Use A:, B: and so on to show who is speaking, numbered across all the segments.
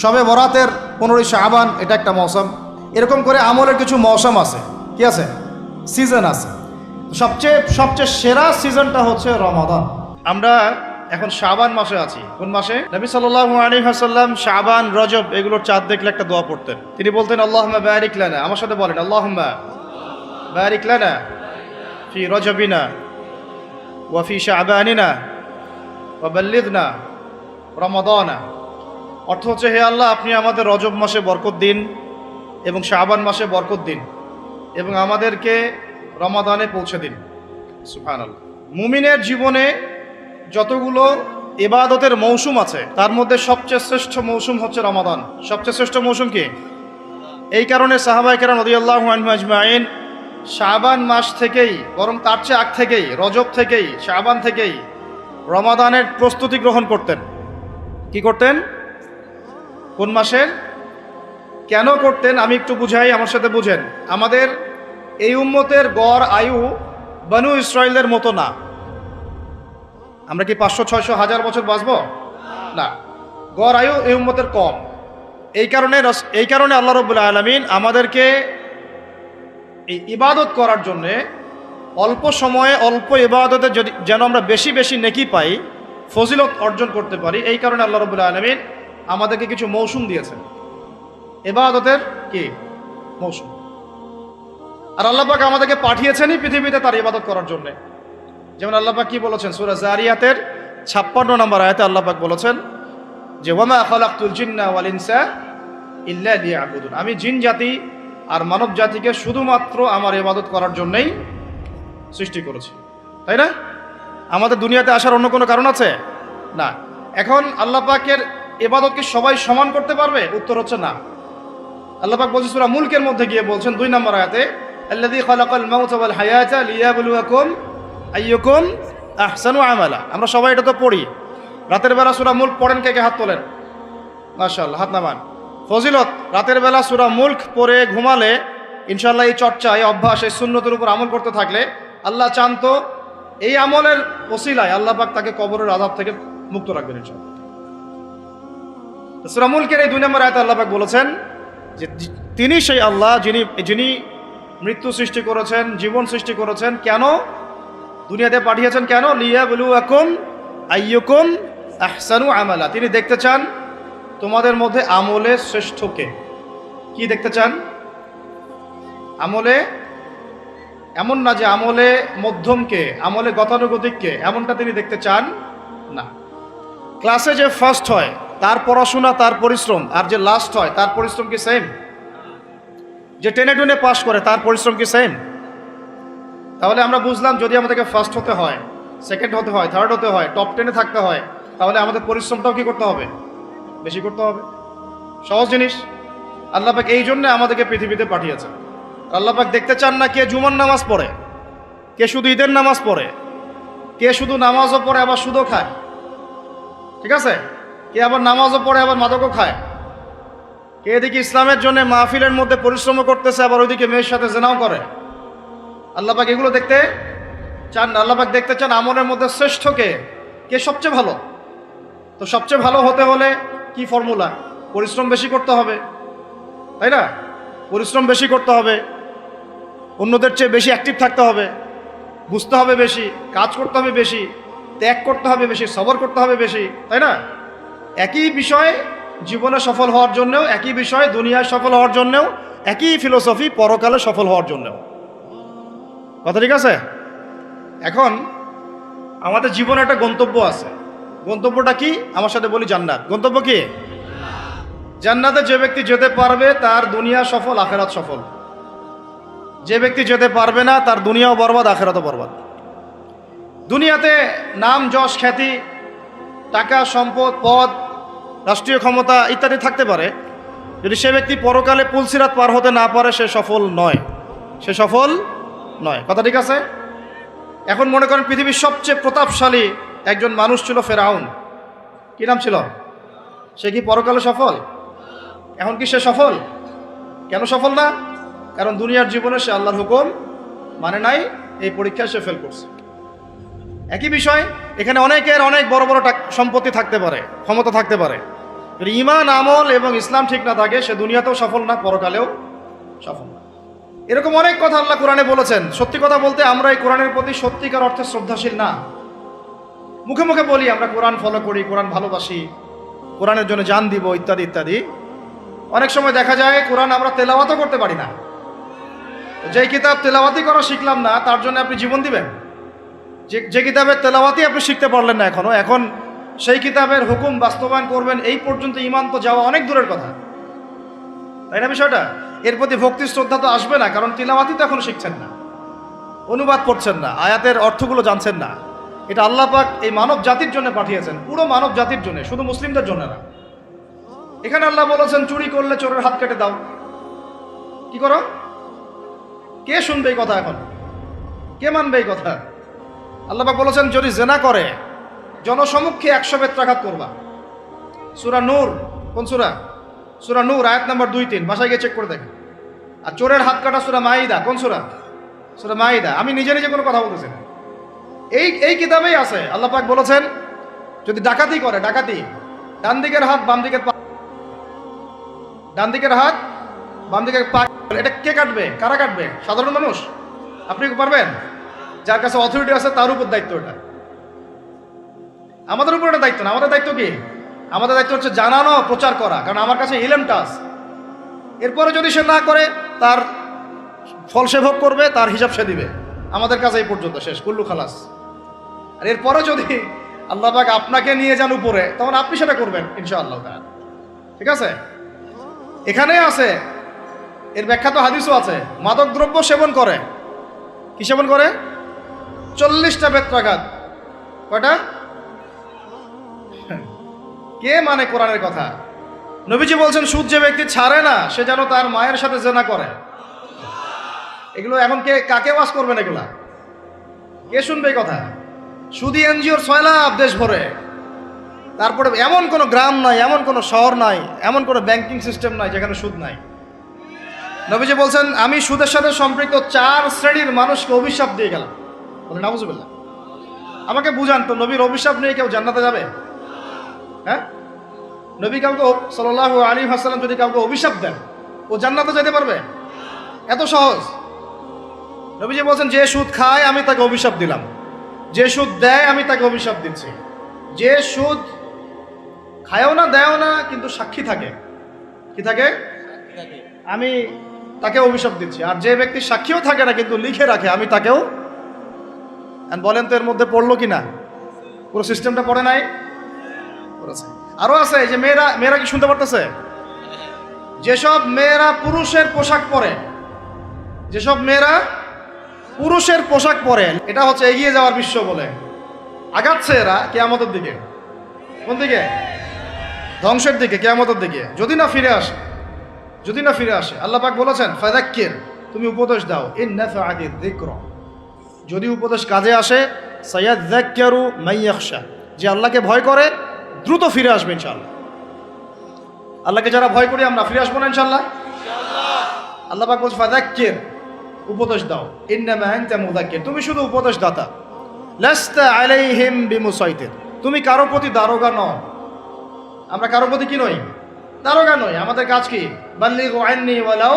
A: শবে বরাতের 15 শাবান, এটা একটা মৌসুম। এরকম করে আমলের কিছু মৌসুম আছে, কি আছে, সিজন আছে। সবচেয়ে সেরা সিজনটা হচ্ছে রমাদান। আমরা এখন শাবান মাসে আছি। কোন মাসে? নবী সাল্লাল্লাহু আলাইহি ওয়াসাল্লাম শাবান, রজব এগুলোর চাঁদ দেখলে একটা দোয়া পড়তেন। তিনি বলতেন আল্লাহুম্মা বারিক লানা, আমার সাথে বলেন আল্লাহুম্মা বারিক লানা ফি রজবিনা ওয়া ফি শাবানিনা ওয়া বাল্লিগনা রমাদানা। অর্থ হচ্ছে, হে আল্লাহ, আপনি আমাদের রজব মাসে বরকত দিন এবং শাবান মাসে বরকত দিন এবং আমাদেরকে রমাদানে পৌঁছে দিন। সুবহানাল্লাহ। মুমিনের জীবনে যতগুলো ইবাদতের মৌসুম আছে তার মধ্যে সবচেয়ে শ্রেষ্ঠ মৌসুম হচ্ছে রমাদান। সবচেয়ে শ্রেষ্ঠ মৌসুম কি? এই কারণে সাহাবায়ে কেরাম রাদিয়াল্লাহু আনহুম আজমাইন শাবান মাস থেকেই, বরং তার চেয়ে আগ থেকেই, রজব থেকেই, শাবান থেকেই রমাদানের প্রস্তুতি গ্রহণ করতেন। কি করতেন? কোন মাসের? কেন করতেন আমি একটু বুঝাই, আমার সাথে বুঝেন। আমাদের এই উম্মতের গড় আয়ু বনু ইসরাইলের মতো না। আমরা কি 500, 600, 1000 বছর বাঁচব? না, গড় আয়ু এই উম্মতের কম। এই কারণে আল্লাহ রাব্বুল আলামিন আমাদেরকে এই ইবাদত করার জন্যে অল্প সময়ে অল্প ইবাদতে যেন আমরা বেশি বেশি নেকি পাই, ফজিলত অর্জন করতে পারি, এই কারণে আল্লাহ রাব্বুল আলামিন আমাদেরকে কিছু মৌসুম দিয়েছেন, ইবাদতের কি মৌসুম। আর আল্লাহ পাক আমাদেরকে পাঠিয়েছেনই পৃথিবীতে তার ইবাদত করার জন্য। যেমন আল্লাহ পাক কি বলেছেন সূরা জারিয়াতের 56 নম্বর আয়াতে আল্লাহ পাক বলেছেন যে ওয়ামা খালাকতুল জিন্না ওয়াল ইনসা ইল্লা লিয়াবুদুন, আমি জিন জাতি আর মানব জাতিকে শুধুমাত্র আমার ইবাদত করার জন্যই সৃষ্টি করেছি। তাই না? আমাদের দুনিয়াতে আসার অন্য কোনো কারণ আছে? না। এখন আল্লাহ পাকের ইবাদত কি সবাই সমান করতে পারবে? উত্তর হচ্ছে না। আল্লাহ পাক বলছেন সূরা মুলকের মধ্যে গিয়ে বলছেন 2 নম্বর আয়াতে, আল্লাযী খালাকাল মাউতা ওয়াল হায়াতা লিয়াবলুয়াকুম আইয়ুকুম আহসানু আমালা। আমরা সবাই এটা তো পড়ি। রাতের বেলা সূরা মুলক পড়েন, কে কে হাত তোলেন? মাশাআল্লাহ, হাত নামান। ফজিলত, রাতের বেলা সূরা মুলক পড়ে ঘুমালে ইনশাআল্লাহ এই চর্চা, এই অভ্যাস, এই সুন্নতের উপর আমল করতে থাকলে আল্লাহ চান তো এই আমলের ওসিলায় আল্লাহ পাক তাকে কবরের আযাব থেকে মুক্ত রাখবেন ইনশাআল্লাহ। সূরা মুলকের এই 2 নম্বর আয়াতে আল্লাহ পাক বলেছেন যে তিনি সেই আল্লাহ যিনি মৃত্যু সৃষ্টি করেছেন, জীবন সৃষ্টি করেছেন। কেন দুনিয়াতে পাঠিয়েছেন? কেন? লিয়াবলুয়াকুম আইয়ুকুম আহসানু আমালা। তিনি দেখতে চান তোমাদের মধ্যে আমলে শ্রেষ্ঠকে। কি দেখতে চান? আমলে, এমন না যে আমলে মধ্যমকে, আমলে গতানুগতিককে, এমনটা তিনি দেখতে চান না। ক্লাসে যে ফার্স্ট হয় তার পড়াশোনা, তার পরিশ্রম, আর যে লাস্ট হয় তার পরিশ্রম কি সেম? যে টেনে টুনে পাস করে তার পরিশ্রম কি সেম? তাহলে আমরা বুঝলাম যদি আমাদেরকে ফার্স্ট হতে হয়, সেকেন্ড হতে হয়, থার্ড হতে হয়, টপ 10-এ থাকতে হয়, তাহলে আমাদের পরিশ্রমটাও কি করতে হবে? বেশি করতে হবে। সহজ জিনিস। আল্লাহ পাক এই জন্য আমাদেরকে পৃথিবীতে পাঠিয়েছেন। আল্লাহ পাক দেখতে চান না কে জুমার নামাজ পড়ে, কে শুধু ঈদের নামাজ পড়ে, কে শুধু নামাজও পড়ে আবার সুদও খায়, ঠিক আছে, কে আবার নামাজও পড়ে আবার মাদকও খায়, কে এদিকে ইসলামের জন্য মাহফিলের মধ্যে পরিশ্রমও করতেছে আবার ওইদিকে মেয়ের সাথে জেনাও করে। আল্লাহ পাক এগুলো দেখতে চান না। আল্লাহ পাক দেখতে চান আমলের মধ্যে শ্রেষ্ঠ কে, কে সবচেয়ে ভালো। তো সবচেয়ে ভালো হতে হলে কি ফর্মুলা? পরিশ্রম বেশি করতে হবে, তাই না? পরিশ্রম বেশি করতে হবে, অন্যদের চেয়ে বেশি অ্যাক্টিভ থাকতে হবে, বুঝতে হবে বেশি, কাজ করতে হবে বেশি, ত্যাগ করতে হবে বেশি, সবর করতে হবে বেশি, তাই না? একই বিষয় জীবনে সফল হওয়ার জন্যও, একই বিষয় দুনিয়ায় সফল হওয়ার জন্যও, একই ফিলোসফি পরকালে সফল হওয়ার জন্যও। কথা ঠিক আছে? এখন আমাদের জীবনে একটা গন্তব্য আছে। গন্তব্যটা কি? আমার সাথে বলি জান্নাত। গন্তব্য কি? জান্নাতে যে ব্যক্তি যেতে পারবে তার দুনিয়া সফল, আখেরাত সফল। যে ব্যক্তি যেতে পারবে না তার দুনিয়াও বরবাদ, আখেরাতও বরবাদ। দুনিয়াতে নাম, যশ, খ্যাতি, টাকা, সম্পদ, পদ, রাষ্ট্রীয় ক্ষমতা ইত্যাদি থাকতে পারে, যদি সে ব্যক্তি পরকালে পুলসিরাত পার হতে না পারে সে সফল নয়, সে সফল নয়। কথা ঠিক আছে? এখন মনে করেন পৃথিবীর সবচেয়ে প্রতাপশালী একজন মানুষ ছিল ফেরাউন। কি নাম ছিল? সে কি পরকালে সফল? এখন কি সে সফল? কেন সফল না? কারণ দুনিয়ার জীবনে সে আল্লাহর হুকুম মানে নাই, এই পরীক্ষায় সে ফেল করছে। একই বিষয় এখানে অনেকের অনেক বড় বড় সম্পত্তি থাকতে পারে, ক্ষমতা থাকতে পারে, ঈমান, আমল এবং ইসলাম ঠিক না থাকে সে দুনিয়াতেও সফল না, পরকালেও সফল না। এরকম অনেক কথা আল্লাহ কোরআনে বলেছেন। সত্যি কথা বলতে আমরা এই কোরআনের প্রতি সত্যিকার অর্থে শ্রদ্ধাশীল না। মুখে মুখে বলি আমরা কোরআন ফলো করি, কোরআন ভালোবাসি, কোরআনের জন্য জান দিব ইত্যাদি ইত্যাদি। অনেক সময় দেখা যায় কোরআন আমরা তেলাওয়াতও করতে পারি না। যেই কিতাব তেলাওয়াতি করা শিখলাম না তার জন্য আপনি জীবন দিবেন? যে কিতাবের তেলাওয়াতি আপনি শিখতে পারলেন না এখনো, এখন সেই কিতাবের হুকুম বাস্তবায়ন করবেন, এই পর্যন্ত ঈমান তো যাওয়া অনেক দূরের কথা, তাই না বিষয়টা? এর প্রতি ভক্তি শ্রদ্ধা তো আসবে না, কারণ তিলাওয়াতি তো এখনো শিখছেন না, অনুবাদ পড়ছেন না, আয়াতের অর্থগুলো জানছেন না। এটা আল্লাহ পাক এই মানব জাতির জন্য পাঠিয়েছেন, পুরো মানব জাতির জন্য, শুধু মুসলিমদের জন্য না। এখানে আল্লাহ বলেছেন চুরি করলে চোরের হাত কেটে দাও। কি করো? কে শুনবে এই কথা? এখন কে মানবে এই কথা? আল্লাহ পাক বলেছেন যদি জেনা করে জনসমক্ষে 100 বেত্রাঘাত করবা। সূরা নূর, কোন সূরা? সূরা নূর আয়াত নাম্বার 2-3, বাসায় গিয়ে চেক করে দেখেন। আর চোরের হাত কাটা সূরা মাইদা, কোন সূরা? সূরা মাইদা। আমি নিজে নিজে কোনো কথা বলতেছি না, এই কিতাবেই আছে। আল্লাহ পাক বলেছেন যদি ডাকাতি করে, ডাকাতি, ডান দিকের হাত বাম দিকের পা, ডান দিকের হাত বাম দিকের পা, এটা কে কাটবে? কারা কাটবে? সাধারণ মানুষ? আপনি পারবেন? যার কাছে অথরিটি আছে তার উপর দায়িত্ব এটা। আমাদের উপর এটা দায়িত্ব না। আমাদের দায়িত্ব কি? আমাদের দায়িত্ব হচ্ছে জানানো, প্রচার করা, কারণ আমার কাছে ইলমটা আছে। এরপরে যদি সে না করে তার ফল সে ভোগ করবে, তার হিসাব সে দিবে। আমাদের কাছে এই পর্যন্ত শেষ, কুল্লু খালাস। আর এরপরে যদি আল্লাহ পাক আপনাকে নিয়ে যান উপরে, তখন আপনি সেটা করবেন ইনশাআল্লাহ তাআলা। ঠিক আছে? এখানে আছে, এর ব্যাখ্যা তো হাদিসও আছে। মাদক দ্রব্য সেবন করে, কি সেবন করে? 40টা বেত্রাঘাত। কয়টা? কে মানে কোরআনের কথা? নবীজি বলছেন সুদ যে ব্যক্তি ছাড়ে না সে যেন তার মায়ের সাথে জেনা করে। এগুলো এখন কাকে ওয়াজ করবেন? এগুলা কে শুনবে এই কথা? সুদি এনজিওর 6 লাখ দেশ ভরে, তারপরে এমন কোনো গ্রাম নাই, এমন কোনো শহর নাই, এমন কোনো ব্যাংকিং সিস্টেম নাই যেখানে সুদ নাই। নবীজি বলছেন আমি সুদের সাথে সম্পৃক্ত 4 শ্রেণীর মানুষকে অভিশাপ দিয়ে গেলাম। বলেন নাউজুবিল্লাহ। আমাকে বুঝান তো, নবীর অভিশাপ নিয়ে কেউ জান্নাতে যাবে? হ্যাঁ? নবী কাউকে সাল্লাল্লাহু আলাইহি ওয়াসাল্লাম যদি কাউকে অভিশাপ দেন, ও জান্নাতে যেতে পারবে? এত সহজ? নবীজি বলছেন যে সুদ খায় আমি তাকে অভিশাপ দিলাম, যে সুদ দেয় আমি তাকে অভিশাপ দিচ্ছি। যে সুদ খায়ও না দেয়ও না কিন্তু সাক্ষী থাকে, কি থাকে? আমি তাকে অভিশাপ দিচ্ছি। আর যে ব্যক্তি সাক্ষীও থাকে না কিন্তু লিখে রাখে, আমি তাকেও। বলেন তো এর মধ্যে পড়লো কি না? পুরো সিস্টেমটা পড়ে নাই? পড়েছে। আরো আছে, এই যে মেয়েরা কি শুনতে পারতেছে? যেসব মেয়েরা পুরুষের পোশাক পরে, যেসব মেয়েরা পুরুষের পোশাক পরে, এটা হচ্ছে এগিয়ে যাওয়ার বিশ্ব বলে আগাচ্ছে এরা কিয়ামতের দিকে। কোন দিকে? ধ্বংসের দিকে, কিয়ামতের দিকে, যদি না ফিরে আসে, যদি না ফিরে আসে। আল্লাহ পাক বলেছেন ফাযাক্কির, তুমি উপদেশ দাও, ইন নাফআতিয যিকরা, যদি উপদেশ কাজে আসে, সায়াযাক্কারু মান ইয়াখশা, যে আল্লাহকে ভয় করে দ্রুত ফিরে আসবে ইনশাআল্লাহ। আল্লাহকে যারা ভয় করি আমরা ফিরে আসবো না ইনশাআল্লাহ? আল্লাহ পাক বলছে ফাযাক্কির, উপদেশ দাও, ইন্নামা আনতা মুযাক্কির, তুমি শুধু উপদেশ দাতা, লাস্তা আলাইহিম বিমুসাইতির, তুমি কারো প্রতি দারোগা নও। আমরা কারো প্রতি কি নই? দারোগা নই। আমাদের কাজ কি? বাল্লিগু আন্নী ওয়ালাউ,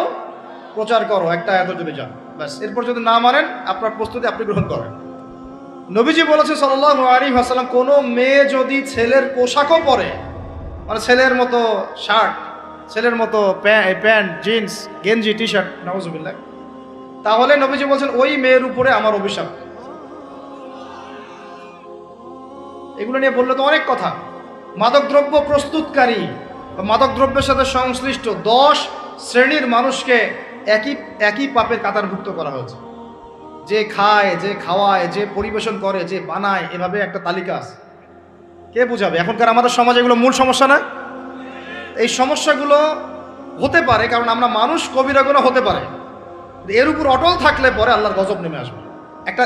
A: প্রচার করো, একটা আয়াত যদি যান ব্যাস। এরপর যদি না মানেন আপনার প্রস্তুতি আপনি গ্রহণ করেন। নবীজি বলেছেন সাল্লাল্লাহু আলাইহি ওয়াসাল্লাম কোন মেয়ে যদি ছেলের পোশাকও পরে, মানে ছেলের মতো শার্ট, ছেলের মতো প্যান্ট, জিন্স, গেঞ্জি, টি শার্ট, নাউজুবিল্লাহ, তাহলে নবীজি বলছেন ওই মেয়ের উপরে আমার অভিশাপ। এগুলো নিয়ে বললে তো অনেক কথা। মাদকদ্রব্য প্রস্তুতকারী বা মাদকদ্রব্যের সাথে সংশ্লিষ্ট 10 শ্রেণীর মানুষকে একই পাপের কাতারভুক্ত করা হয়েছে। যে খায়, যে খাওয়ায়, যে পরিবেশন করে, যে বানায়, এভাবে একটা তালিকা আছে। কে বুঝাবে? এখনকার আমাদের সমাজে এগুলো মূল সমস্যা না? এই সমস্যাগুলো হতে পারে কারণ আমরা মানুষ, কবিরা গুনাহ হতে পারে, এর উপর অটল থাকলে পরে আল্লাহর গজব নেমে আসবে।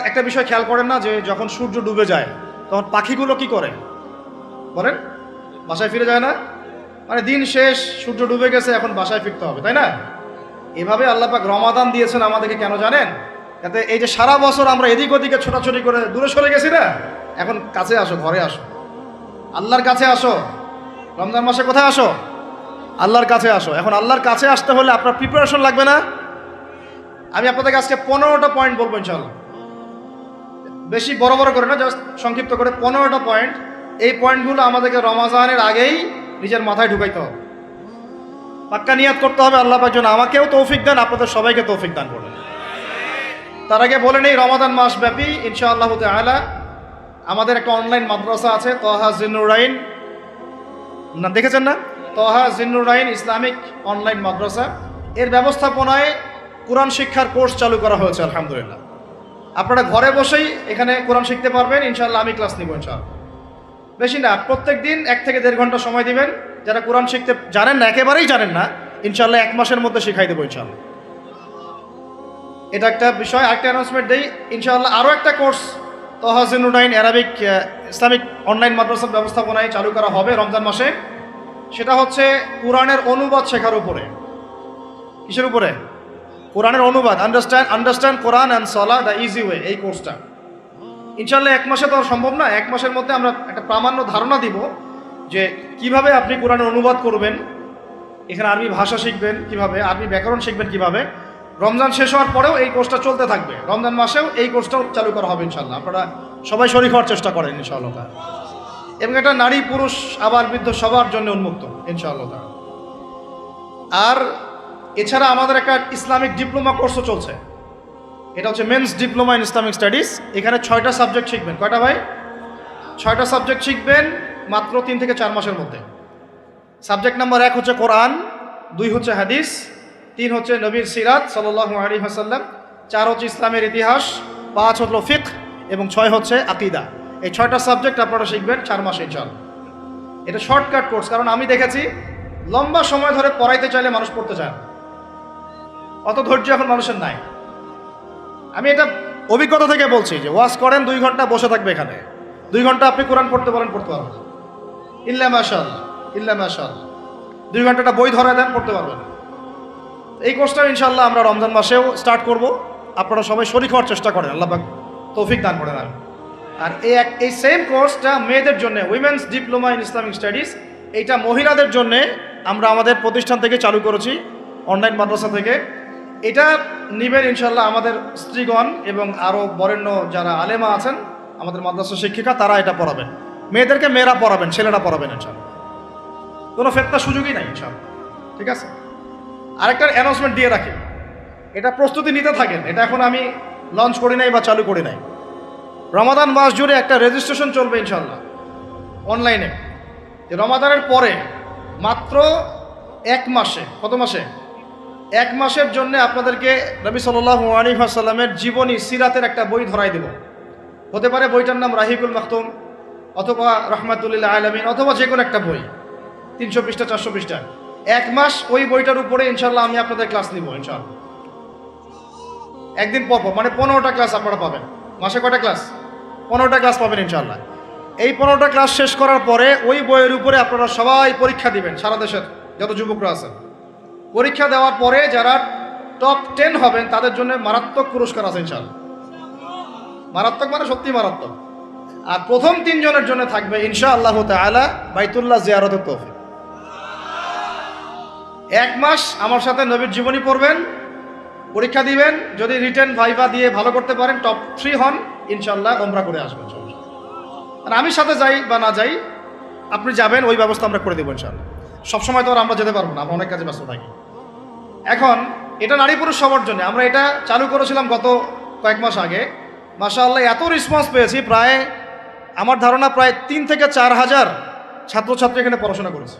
A: একটা বিষয় খেয়াল করেন না, যে যখন সূর্য ডুবে যায় তখন পাখিগুলো কি করে বলেন? বাসায় ফিরে যায় না? মানে দিন শেষ, সূর্য ডুবে গেছে, এখন বাসায় ফিরতে হবে, তাই না? এভাবে আল্লাহ পাক রমাদান দিয়েছেন আমাদেরকে কেন জানেন? যাতে এই যে সারা বছর আমরা এদিক ওদিকে ছোটাছুটি করে দূরে সরে গেছি না, এখন কাছে আসো, ঘরে আসো, আল্লাহর কাছে আসো, রমজান মাসে কোথায় আসো? আল্লাহর কাছে আসো। এখন আল্লাহর কাছে আসতে হলে আপনার প্রিপারেশন লাগবে না? আমি আপনাদের আজকে 15টা পয়েন্ট বলবো ইনশাআল্লাহ। বেশি বড় বড় করে না, জাস্ট সংক্ষিপ্ত করে 15টা পয়েন্ট। এই পয়েন্টগুলো আমাদেরকে রমাজানের আগেই নিজের মাথায় ঢুকাইতে হবে। পাক্কা নিয়াত করতে হবে আল্লাহ পাক যেন আমাকেও তৌফিক দেন, আপনাদের সবাইকে তৌফিক দান করবেন। তার আগে বলে নেই, রমাদান মাস ব্যাপী ইনশাআল্লাহ তাআলা আমাদের একটা অনলাইন মাদ্রাসা আছে, তহা জিন্নুরাইন, না দেখেছেন না? তহা জিন্নুরাইন ইসলামিক অনলাইন মাদ্রাসা। এর ব্যবস্থাপনায় কোরআন শিক্ষার কোর্স চালু করা হয়েছে আলহামদুলিল্লাহ। আপনারা ঘরে বসেই এখানে কোরআন শিখতে পারবেন ইনশাআল্লাহ। আমি ক্লাস নিব ইনশাআল্লাহ। বেশি না, প্রত্যেক দিন 1 থেকে 1.5 ঘন্টা সময় দিবেন। যারা কোরআন শিখতে জানেন না, একেবারেই জানেন না, ইনশাআল্লাহ 1 মাসের মধ্যে শিখাই দেবো ইনশাআল্লাহ। এটা একটা বিষয়। আরেকটা অ্যানাউন্সমেন্ট দেই, ইনশাআল্লাহ আরও একটা course Taha Jinnurain Arabic Islamic online মাদ্রাসার ব্যবস্থাপনায় চালু করা হবে রমজান মাসে। সেটা হচ্ছে কোরআনের অনুবাদ শেখার উপরে। কিসের উপরে? কোরআনের অনুবাদ। Understand Quran and Salah the easy way, এই কোর্সটা ইনশাআল্লাহ 1 মাসে তো সম্ভব না। 1 মাসের মধ্যে আমরা একটা প্রামাণ্য ধারণা দিব যে কিভাবে আপনি কোরআনের অনুবাদ করবেন, এখানে আরবি ভাষা শিখবেন কিভাবে, আরবি ব্যাকরণ শিখবেন কিভাবে। রমজান শেষ হওয়ার পরেও এই কোর্সটা চলতে থাকবে, রমজান মাসেও এই কোর্সটাও চালু করা হবে ইনশাআল্লাহ। আপনারা সবাই শরীক হওয়ার চেষ্টা করেন ইনশাআল্লাহ। এবং এটা নারী পুরুষ আবার বৃদ্ধ সবার জন্য উন্মুক্ত ইনশাআল্লাহ। আর এছাড়া আমাদের একটা ইসলামিক ডিপ্লোমা কোর্সও চলছে। এটা হচ্ছে men's diploma in Islamic studies. এখানে 6টা সাবজেক্ট শিখবেন। কয়টা ভাই? 6টা সাবজেক্ট শিখবেন মাত্র 3 থেকে 4 মাসের মধ্যে। সাবজেক্ট নাম্বার 1 হচ্ছে কোরআন, 2 হচ্ছে হাদিস, 3 হচ্ছে নবীর সিরাত সাল্লাল্লাহু আলাইহি ওয়াসাল্লাম, 4 হচ্ছে ইসলামের ইতিহাস, 5 হলো ফিকহ এবং 6 হচ্ছে আকীদা। এই 6টা সাবজেক্ট আপনারা শিখবেন 4 মাসে ইনশাআল্লাহ। এটা শর্টকাট কোর্স, কারণ আমি দেখেছি লম্বা সময় ধরে পড়াইতে চাইলে মানুষ পড়তে চায় না, অত ধৈর্য এখন মানুষের নাই। আমি এটা অভিজ্ঞতা থেকে বলছি যে ওয়াজ করেন 2 ঘন্টা বসে থাকবে এখানে, 2 ঘন্টা আপনি কোরআন পড়তে পারেন, পড়তে পারবেন ইল্লা মাশাআল্লাহ, ইল্লা মাশাআল্লাহ। 2 ঘন্টাটা বই ধরে দেন, পড়তে পারবেন। এই কোর্সটা ইনশাআল্লাহ আমরা রমজান মাসেও স্টার্ট করব। আপনারা সবাই শরীক হওয়ার চেষ্টা করেন, আল্লাহ পাক তৌফিক দান করেন। আর এই সেম কোর্সটা মেয়েদের জন্য, women's diploma in Islamic studies, এইটা মহিলাদের জন্য আমরা আমাদের প্রতিষ্ঠান থেকে চালু করেছি, অনলাইন মাদ্রাসা থেকে। এটা নিবেন ইনশাআল্লাহ আমাদের স্ত্রীগণ এবং আরও বরেণ্য যারা আলেমা আছেন, আমাদের মাদ্রাসা শিক্ষিকা, তারা এটা পড়াবেন। মেয়েদেরকে মেয়েরা পড়াবেন, ছেলেরা পড়াবেন ইনশাআল্লাহ। কোনো ফেতনার সুযোগই নাই ইনশাআল্লাহ, ঠিক আছে? আরেকটা অ্যানাউন্সমেন্ট দিয়ে রাখি, এটা প্রস্তুতি নিতে থাকেন। এটা এখন আমি লঞ্চ করি নাই বা চালু করি নাই। রমাদান মাস জুড়ে একটা রেজিস্ট্রেশন চলবে ইনশাআল্লাহ অনলাইনে। রমাদানের পরে মাত্র 1 মাসে, কত মাসে? 1 মাসের জন্য আপনাদেরকে নবী সাল্লাল্লাহু আলাইহি ওয়াসাল্লামের জীবনী সিরাতের একটা বই ধরাই দেব। হতে পারে বইটার নাম রাহিকুল মাখতুম অথবা রহমাতুল্লিল আলামিন, অথবা যে কোনো একটা বই, 300 পৃষ্ঠা 400 পৃষ্ঠা। 1 মাস ওই বইটার উপরে ইনশাআল্লাহ আমি আপনাদের ক্লাস নিব ইনশাআল্লাহ। একদিন পর, মানে 15টা ক্লাস আপনারা পাবেন। মাসে কয়টা ক্লাস? 15টা ক্লাস পাবেন ইনশাআল্লাহ। এই 15টা ক্লাস শেষ করার পরে ওই বইয়ের উপরে আপনারা সবাই পরীক্ষা দিবেন, সারা দেশের যত যুবকরা আছেন। পরীক্ষা দেওয়ার পরে যারা টপ 10 হবেন তাদের জন্য মারাত্মক পুরস্কার আছে ইনশাআল্লাহ। মারাত্মক মানে সত্যি মারাত্মক। আর প্রথম 3 জনের জন্য থাকবে ইনশাআল্লাহ তাআলা বাইতুল্লাহ জিয়ারতের তৌফিক। 1 মাস আমার সাথে নবীর জীবনী পড়বেন, পরীক্ষা দিবেন। যদি রিটেন ভাইভা দিয়ে ভালো করতে পারেন, টপ 3 হন, ইনশাআল্লাহ ওমরা করে আসবেন। আর আমি সাথে যাই বা না যাই, আপনি যাবেন, ওই ব্যবস্থা আমরা করে দেবো ইনশাআল্লাহ। সবসময় তো আর আমরা যেতে পারবো না, আমরা অনেক কাজে ব্যস্ত থাকি। এখন এটা নারী পুরুষ সবার জন্য। আমরা এটা চালু করেছিলাম গত কয়েক মাস আগে। মাশাআল্লাহ এত রেসপন্স পেয়েছি, প্রায় আমার ধারণা প্রায় 3 থেকে 4 হাজার ছাত্রছাত্রী এখানে পড়াশোনা করেছে।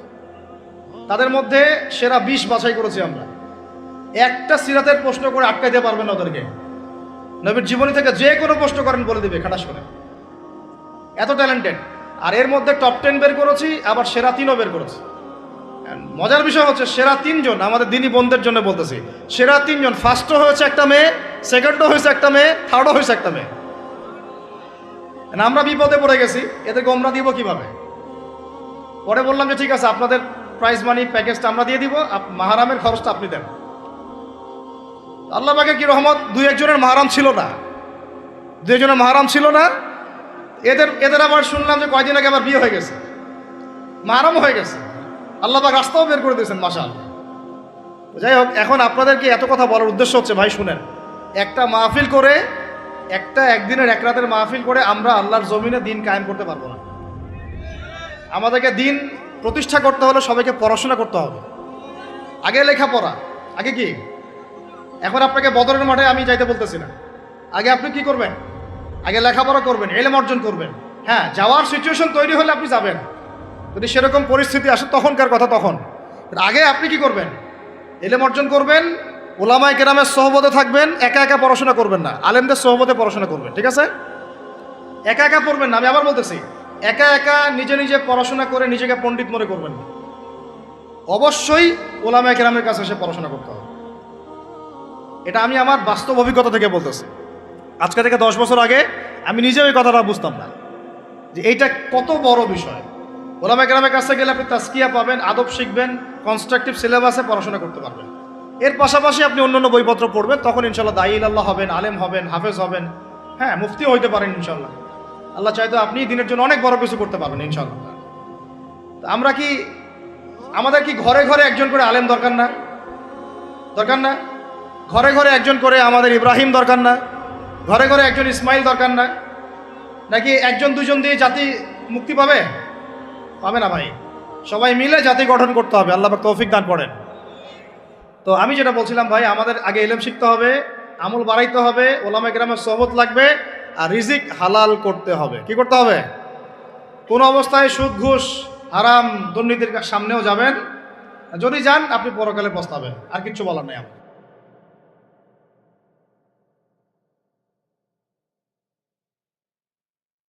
A: তাদের মধ্যে সেরা 20 বাছাই করেছি আমরা। একটা সিরাতের প্রশ্ন করে আটকাইতে পারবেন না ওদেরকে। নবীর জীবনী থেকে যে কোনো প্রশ্ন করেন বলে দিবে খাটাস করে, এত ট্যালেন্টেড। আর এর মধ্যে টপ 10 বের করেছি, আবার সেরা 3ও বের করেছি। মজার বিষয় হচ্ছে সেরা 3 জন আমাদের দিনী বোনদের জন্য বলতেছি, সেরা 3 জন, ফার্স্টও হয়েছে একটা মেয়ে, সেকেন্ডও হয়েছে একটা মেয়ে, থার্ডও হয়েছে একটা মেয়ে। আমরা বিপদে পড়ে গেছি, এদেরকে আমরা দিব কিভাবে? পরে বললাম যে ঠিক আছে, আপনাদের প্রাইজ মানি প্যাকেজটা আমরা দিয়ে দিব, মাহারামের খরচটা আপনি দেন। আল্লাহ পাকের কি রহমত, 2-1 জনের মাহারাম ছিল না, 2 জনের মাহারাম ছিল না। এদের আবার শুনলাম যে কয়দিন আগে আবার বিয়ে হয়ে গেছে, মাহারাম হয়ে গেছে। আল্লাহ পাক রাস্তাও বের করে দিয়েছেন মাশাআল্লাহ। যাই হোক, এখন আপনাদেরকে এত কথা বলার উদ্দেশ্য হচ্ছে ভাই শুনেন, একটা মাহফিল করে, একদিনের এক রাতের মাহফিল করে আমরা আল্লাহর জমিনে দিন কায়েম করতে পারবো না। আমাদেরকে দিন প্রতিষ্ঠা করতে হলে সবাইকে পড়াশোনা করতে হবে। আগে লেখাপড়া, আগে কি? এখন আপনাকে বদরের মাঠে আমি যাইতে বলতেছি না, আগে আপনি কি করবেন? আগে লেখাপড়া করবেন, ইলম অর্জন করবেন। হ্যাঁ, যাওয়ার সিচুয়েশন তৈরি হলে আপনি যাবেন, যদি সেরকম পরিস্থিতি আসে তখনকার কথা তখন। আগে আপনি কি করবেন? ইলম অর্জন করবেন, ওলামায়ে কেরামের সোহবতে থাকবেন, একা একা পড়াশোনা করবেন না, আলেমদের সোহবতে পড়াশোনা করবেন, ঠিক আছে? একা একা পড়বেন না, আমি আবার বলতেছি, একা একা নিজে নিজে পড়াশোনা করে নিজেকে পণ্ডিত মনে করবেন না। অবশ্যই ওলামায়ে কেরামের কাছে এসে পড়াশোনা করতে হবে। এটা আমি আমার বাস্তব অভিজ্ঞতা থেকে বলতেছি। আজকে থেকে 10 বছর আগে আমি নিজেও এই কথাটা বুঝতাম না যে এইটা কত বড় বিষয়। ওলামায়ে কেরামের কাছে গেলে আপনি তাজকিয়া পাবেন, আদব শিখবেন, কনস্ট্রাকটিভ সিলেবাসে পড়াশোনা করতে পারবেন। এর পাশাপাশি আপনি অন্যান্য বইপত্র পড়বেন, তখন ইনশাল্লাহ দায়ী ইলাল্লাহ হবেন, আলেম হবেন, হাফেজ হবেন, হ্যাঁ মুফতিও হইতে পারেন ইনশাল্লাহ। আল্লাহ চাইতো আপনি দিনের জন্য অনেক বড় কিছু করতে পারবেন ইনশাল্লাহ। আমরা কি, আমাদের কি ঘরে ঘরে একজন করে আলেম দরকার না? দরকার না? ঘরে ঘরে একজন করে আমাদের ইব্রাহিম দরকার না? ঘরে ঘরে একজন ইসমাইল দরকার না? নাকি একজন দুজন দিয়ে জাতি মুক্তি পাবে? পাবে না ভাই। সবাই মিলে জাতি গঠন করতে হবে। আল্লাহ পাক তৌফিক দান করেন। তো আমি যেটা বলছিলাম ভাই, আমাদের আগে ইলম শিখতে হবে, আমল বাড়াইতে হবে, ওলামায়ে কেরামের সোহবত লাগবে, আর রিজিক হালাল করতে হবে। কি করতে হবে? কোন অবস্থায় সুদ ঘুষ হারাম দুর্নীতির সামনেও যাবেন, যদি যান আপনি পরকালে পস্তাবেন। আর কিচ্ছু বলার নেই আমার।